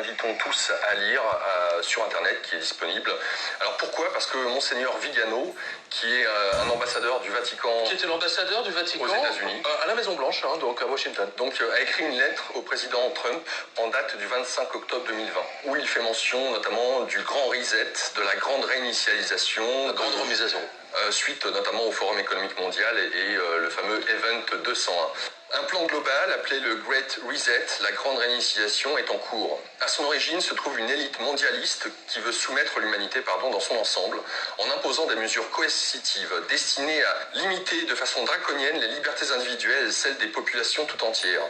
Invitons tous à lire sur Internet qui est disponible. Alors pourquoi? Parce que Monseigneur Vigano, qui est un ambassadeur du Vatican... Qui était l'ambassadeur du Vatican aux États-Unis. À la Maison Blanche, hein, donc à Washington. Donc a écrit une lettre au président Trump en date du 25 octobre 2020, où il fait mention notamment du grand reset, de la grande réinitialisation. La grande remisation. Suite notamment au Forum économique mondial et le fameux Event 201. Un plan global appelé le Great Reset, la grande réinitialisation, est en cours. À son origine se trouve une élite mondialiste qui veut soumettre l'humanité dans son ensemble en imposant des mesures coercitives destinées à limiter de façon draconienne les libertés individuelles et celles des populations tout entières.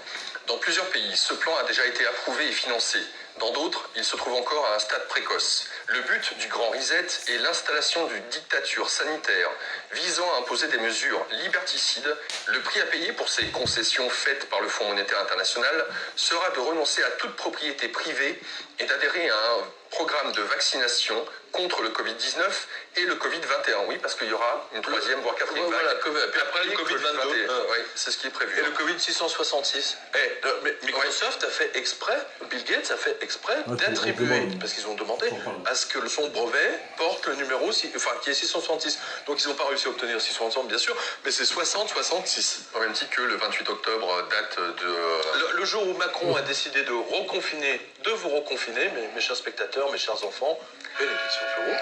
Dans plusieurs pays, ce plan a déjà été approuvé et financé. Dans d'autres, il se trouve encore à un stade précoce. Le but du Grand Reset est l'installation d'une dictature sanitaire visant à imposer des mesures liberticides. Le prix à payer pour ces concessions faites par le Fonds monétaire international sera de renoncer à toute propriété privée et d'adhérer à un programme de vaccination contre le Covid-19 et le Covid-21. Oui, parce qu'il y aura une troisième, voire quatrième vague. Voilà, puis après le Covid-22. Oui, c'est ce qui est prévu. Et le Covid-666. Microsoft a fait exprès, Bill Gates a fait exprès d'attribuer, parce qu'ils ont demandé à ce que son brevet porte le numéro, qui est 666. Donc ils n'ont pas réussi à obtenir 660, bien sûr, mais c'est 60-66. Au même titre que le 28 octobre, date de... Le jour où Macron a décidé de vous reconfiner, mes chers spectateurs, mes chers enfants, bénédiction sur vous.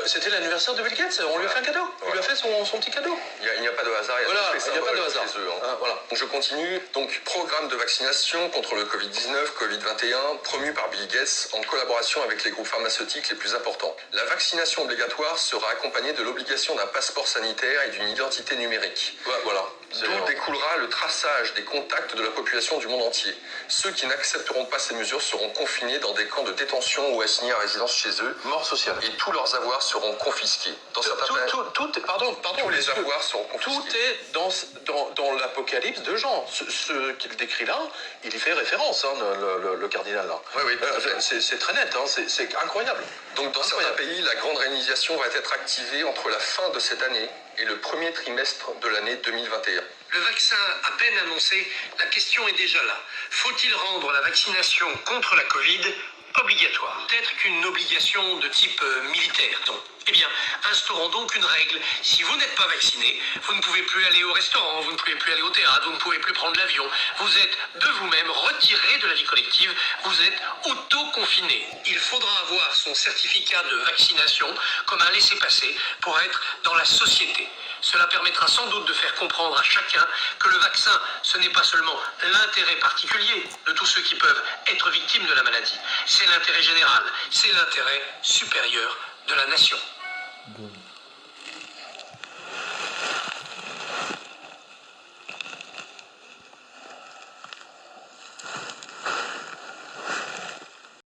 C'était l'anniversaire de Bill Gates, on lui a fait un cadeau, il lui a fait son petit cadeau. Il n'y a pas de hasard, il n'y a pas de hasard. Chez eux, hein. Voilà. Je continue. Donc, programme de vaccination contre le Covid-19, Covid-21, promu par Bill Gates en collaboration avec les groupes pharmaceutiques les plus importants. La vaccination obligatoire sera accompagnée de l'obligation d'un passeport sanitaire et d'une identité numérique. Voilà. D'où découlera le traçage des contacts de la population du monde entier. Ceux qui n'accepteront pas ces mesures seront confinés dans des camps de détention ou assignés à résidence chez eux. Mort sociale. Et tous leurs avoirs seront confisqués. Dans certains pays, tous les avoirs seront confisqués. Tout est dans l'Apocalypse de Jean. Ce qu'il décrit là, il y fait référence, le cardinal là. Oui. C'est très net, c'est incroyable. Donc dans certains pays, la grande réinitialisation va être activée entre la fin de cette année et le premier trimestre de l'année 2021. Le vaccin à peine annoncé, la question est déjà là. Faut-il rendre la vaccination contre la Covid obligatoire? Peut-être qu'une obligation de type militaire. Eh bien, instaurons donc une règle. Si vous n'êtes pas vacciné, vous ne pouvez plus aller au restaurant, vous ne pouvez plus aller au théâtre, vous ne pouvez plus prendre l'avion. Vous êtes de vous-même retiré de la vie collective, vous êtes auto-confiné. Il faudra avoir son certificat de vaccination comme un laissez-passer pour être dans la société. Cela permettra sans doute de faire comprendre à chacun que le vaccin, ce n'est pas seulement l'intérêt particulier de tous ceux qui peuvent être victimes de la maladie, c'est l'intérêt général, c'est l'intérêt supérieur de la nation. Bon.